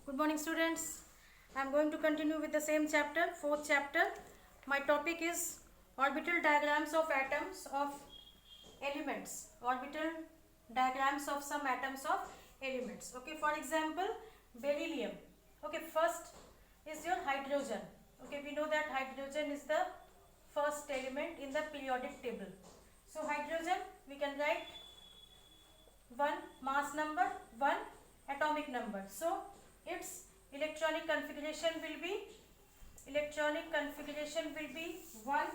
Good morning, students. I am going to continue with the same chapter, fourth chapter. My topic is orbital diagrams of atoms of elements. Orbital diagrams of some atoms of elements. Okay, for example, beryllium. Okay, first is your hydrogen. Okay, we know that hydrogen is the first element in the periodic table. So, hydrogen we can write 1 mass number, 1 atomic number. So, its electronic configuration will be 1.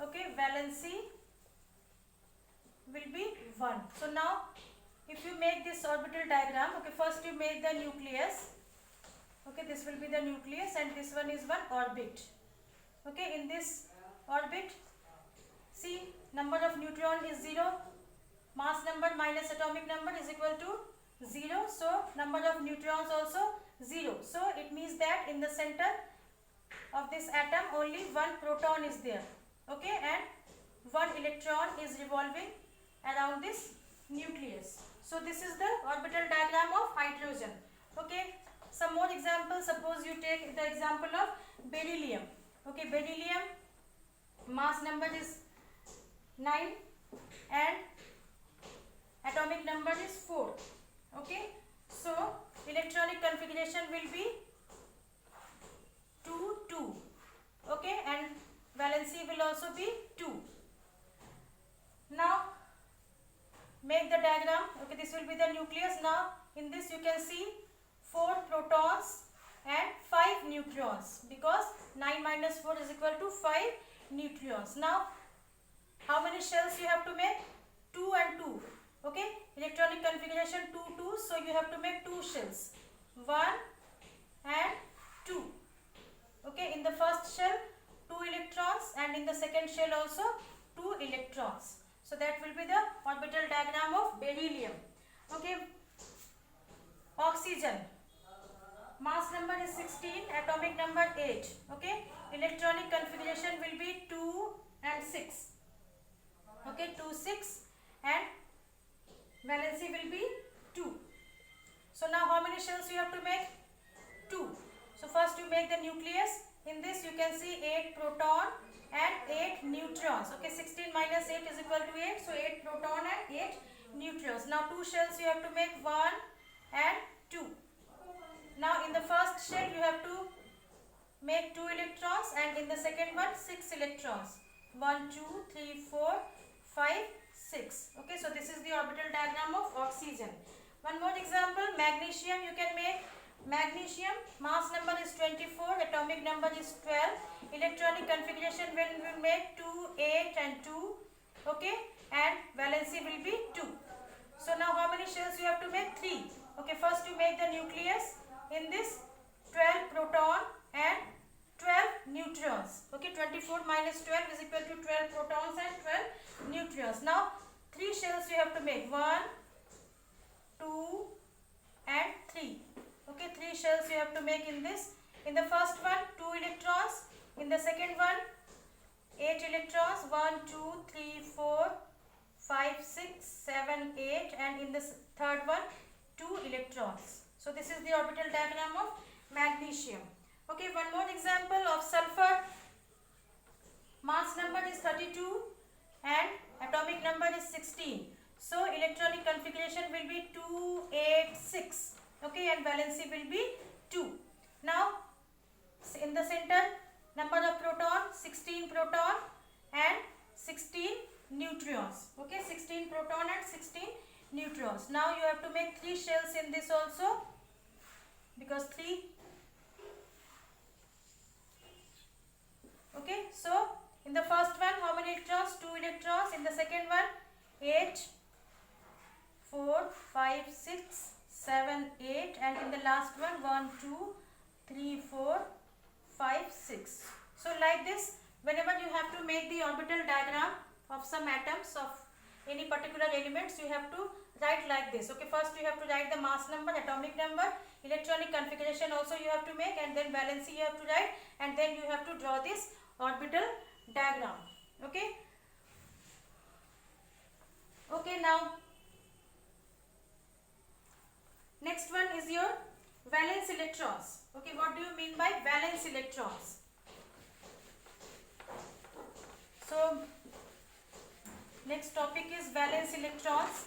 Okay, valency will be 1. So, now if you make this orbital diagram, okay, first you make the nucleus. Okay, this will be the nucleus and this one is one orbit. Okay, in this orbit, see, number of neutron is 0, mass number minus atomic number is equal to 0. So, number of neutrons also 0. So, it means that in the center of this atom only one proton is there. Okay, and one electron is revolving around this nucleus. So, this is the orbital diagram of hydrogen. Okay, some more examples. Suppose you take the example of beryllium. Okay, beryllium mass number is 9 and atomic number is 4. Okay, so electronic configuration will be 2 2. Okay, and valency will also be 2. Now make the diagram. Okay, this will be the nucleus. Now in this you can see 4 protons and 5 neutrons, because 9 minus 4 is equal to 5 neutrons. Now how many shells you have to make? 2 and 2. Okay, electronic configuration 2 2, so you have to make 2 shells, 1 and 2. Okay, in the first shell 2 electrons and in the second shell also 2 electrons. So that will be the orbital diagram of beryllium. Okay, oxygen mass number is 16, atomic number 8. Okay, electronic configuration will be 2 and 6. Okay, 2 6 and valency will be 2. So now how many shells you have to make? 2. So first you make the nucleus. In this you can see 8 proton and 8 neutrons. Okay, 16 minus 8 is equal to 8. So 8 proton and 8 neutrons. Now 2 shells you have to make, 1 and 2. Now in the first shell you have to make 2 electrons and in the second one 6 electrons. 1 2 3 4 5 6. Okay, so this is the orbital diagram of oxygen. One more example, magnesium. You can make magnesium, mass number is 24, atomic number is 12. Electronic configuration when we make 2 8 and 2. Okay, and valency will be 2. So now how many shells you have to make? 3. Okay, first you make the nucleus. In this 12 proton and 12 neutrons. Okay, 24 minus 12 is equal to 12 protons and 12 neutrons. Now 3 shells you have to make, 1 2 and 3. Okay, 3 shells you have to make in this. In the first one 2 electrons, in the second one 8 electrons, 1 2 3 4 5 6 7 8, and in this third one 2 electrons. So this is the orbital diagram of magnesium. Okay, one more example of sulfur. Mass number is 32 and atomic number is 16. So electronic configuration will be 2 8 6. Okay, and valency will be 2. Now in the center number of proton 16 proton and 16 neutrons. Okay, 16 proton and 16 neutrons. Now you have to make 3 shells in this also, because 3. Okay, so in the first one how many electrons? 2 electrons. In the second one 8 4 5 6 7 8, and in the last one 1 2 3 4 5 6. So like this, whenever you have to make the orbital diagram of some atoms of any particular elements, you have to write like this. Okay, first you have to write the mass number, atomic number, electronic configuration also you have to make, and then valency you have to write, and then you have to draw this orbital diagram. Okay, okay, now next one is your valence electrons. Okay, what do you mean by valence electrons? So next topic is valence electrons.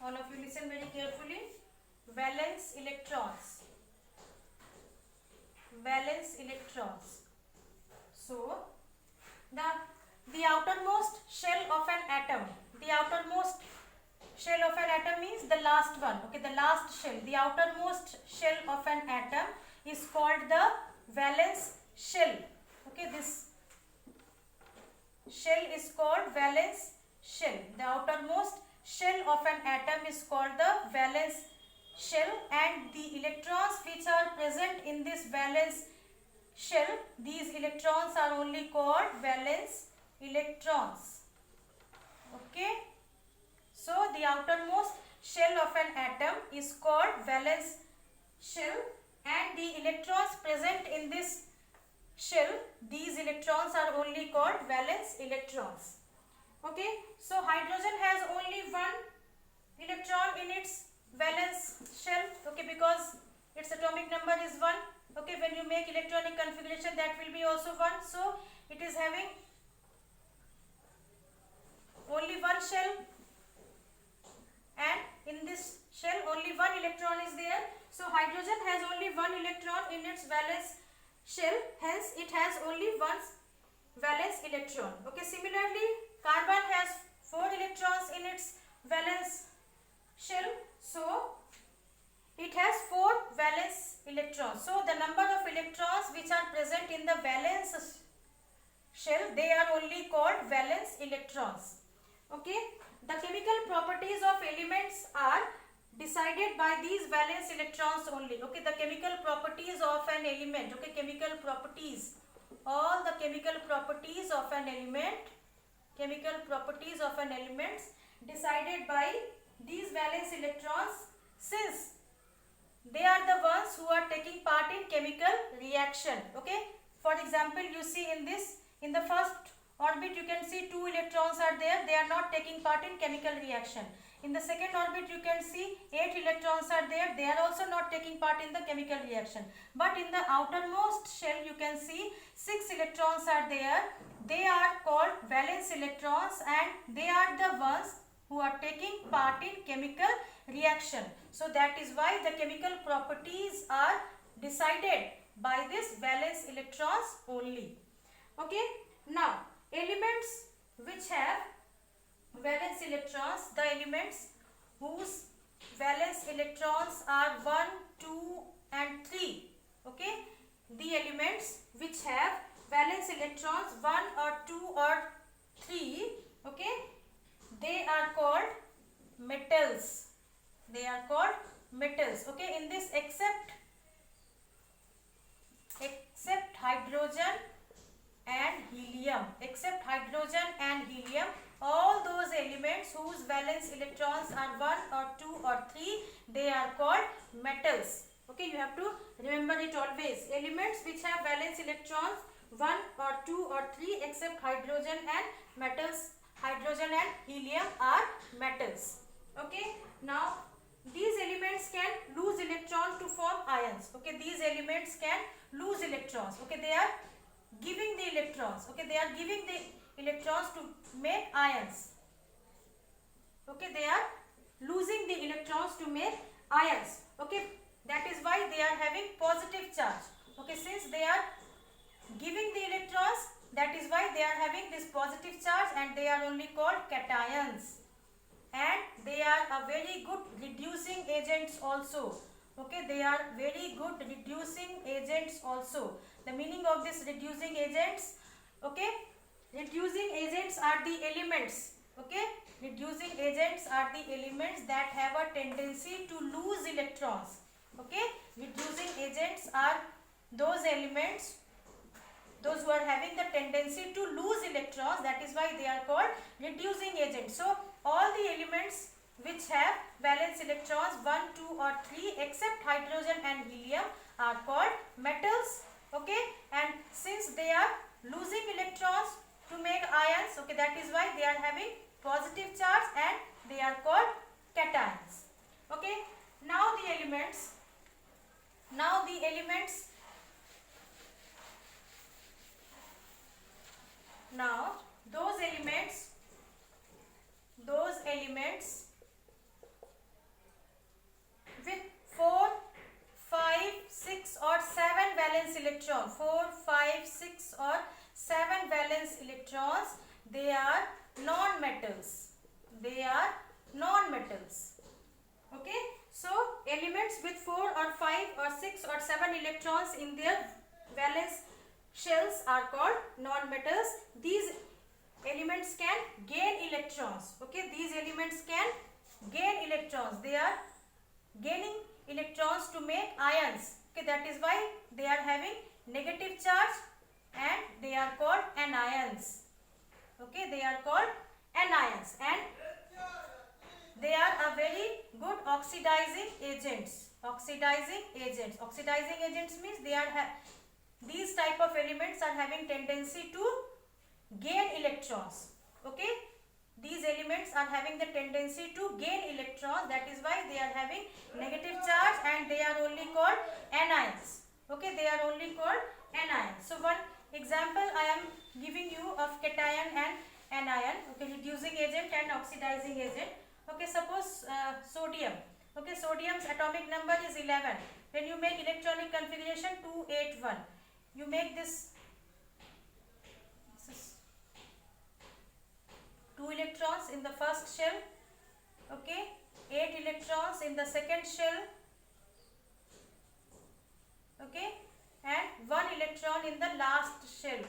All of you listen very carefully. Valence electrons. Valence electrons. So the outermost shell of an atom. The outermost shell of an atom means the last one. Okay, the last shell. The outermost shell of an atom is called the valence shell. Okay, this shell is called valence shell. The outermost shell of an atom is called the valence shell, and the electrons which are present in this valence shell, these electrons are only called valence electrons. Okay, so the outermost shell of an atom is called valence shell, and the electrons present in this shell, these electrons are only called valence electrons. Okay, so hydrogen has only one electron in its valence shell. Okay, because its atomic number is 1. Okay, when you make electronic configuration, that will be also 1. So it is having only one shell, and in this shell only one electron is there. So hydrogen has only one electron in its valence shell, hence it has only one valence electron. Okay, similarly carbon has 4 electrons in its valence shell, so it has 4 valence electrons. So the number of electrons which are present in the valence shell, they are only called valence electrons. Okay, the chemical properties of elements are decided by these valence electrons only. Okay, the chemical properties of an element. Okay, chemical properties, all the chemical properties of an element, chemical properties of an element decided by these valence electrons, since they are the ones who are taking part in chemical reaction. Okay, for example, you see in this, in the first orbit you can see 2 electrons are there, they are not taking part in chemical reaction. In the second orbit you can see 8 electrons are there, they are also not taking part in the chemical reaction. But in the outermost shell you can see 6 electrons are there, they are called valence electrons, and they are the ones who are taking part in chemical reaction. So that is why the chemical properties are decided by this valence electrons only. Okay, now elements which have valence electrons, the elements whose valence electrons are 1, 2 and 3. Okay, the elements which have valence electrons 1 or 2 or 3, okay, they are called metals. They are called metals. Okay, in this except hydrogen and helium, except hydrogen and helium, all those elements whose valence electrons are 1 or 2 or 3, they are called metals. Okay, you have to remember it always. Elements which have valence electrons 1 or 2 or 3 except hydrogen and metals, hydrogen and helium are metals. Okay, now these elements can lose electron to form ions. Okay, these elements can lose electrons. Okay, they are giving the electrons. Okay, they are giving the electrons to make ions. Okay, they are losing the electrons to make ions. Okay, that is why they are having positive charge. Okay, since they are giving the electrons, that is why they are having this positive charge, and they are only called cations. And they are a very good reducing agents also. Okay, they are very good reducing agents also. The meaning of this reducing agents, okay, reducing agents are the elements. Okay, reducing agents are the elements that have a tendency to lose electrons. Okay, reducing agents are those elements, those who are having the tendency to lose electrons, that is why they are called reducing agents. So all the elements which have valence electrons 1, 2 or 3 except hydrogen and helium are called metals. Okay, and since they are losing electrons to make ions, okay, that is why they are having positive charge, and 5, 6 or 7 valence electrons, they are non-metals. They are non-metals. Okay, so elements with 4 or 5 or 6 or 7 electrons in their valence shells are called non-metals. These elements can gain electrons. Okay, these elements can gain electrons. They are gaining electrons to make ions. Okay, that is why they are having negative charge and they are called anions. Okay, they are called anions, and they are a very good oxidizing agents. Oxidizing agents. Oxidizing agents means they are these type of elements are having tendency to gain electrons. Okay, these elements are having the tendency to gain electrons. That is why they are having negative charge and they are only called anions. Okay, they are only called anions. So one example I am giving you of cation and anion. Okay, reducing agent and oxidizing agent. Okay, suppose sodium. Okay, sodium's atomic number is 11. When you make electronic configuration 281, you make this is 2 electrons in the first shell. Okay, 8 electrons in the second shell. Okay, and 1 electron in the last shell.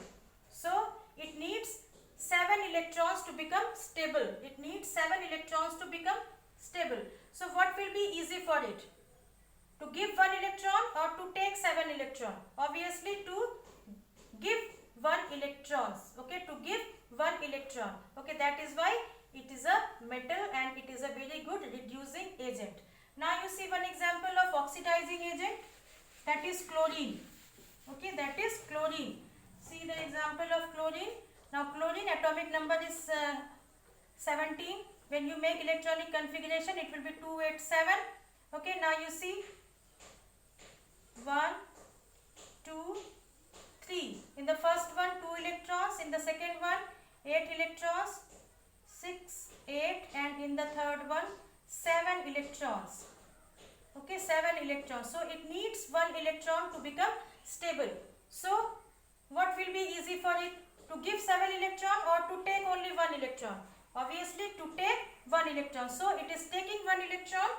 So it needs 7 electrons to become stable. It needs 7 electrons to become stable. So what will be easy for it? To give 1 electron or to take 7 electron? Obviously to give 1 electrons. Okay, to give 1 electron. Okay, that is why it is a metal and it is a very good reducing agent. Now you see one example of oxidizing agent, that is chlorine. Okay, that is chlorine. See the example of chlorine. Now chlorine atomic number is 17. When you make electronic configuration it will be 287. Okay, now you see 1, 2, 3. In the first one 2 electrons, in the second one 8 electrons, 6, 8, and in the third one 7 electrons. Okay, 7 electrons. So it needs 1 electron to become stable. So what will be easy for it? To give 7 electron or to take only 1 electron? Obviously to take 1 electron. So it is taking 1 electron.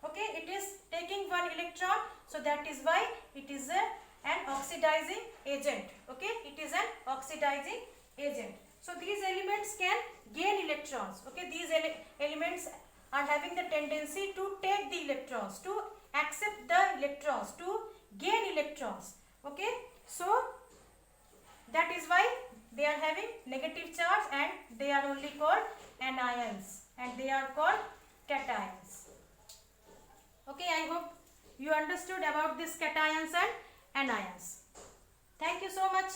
Okay, it is taking 1 electron. So that is why it is an oxidizing agent. Okay, it is an oxidizing agent. So these elements can gain electrons. Okay, these elements are having the tendency to take the electrons, to accept the electrons, to gain electrons. Okay, so that is why they are having negative charge and they are only called anions and they are called cations. Okay, I hope you understood about this cations and anions. Thank you so much.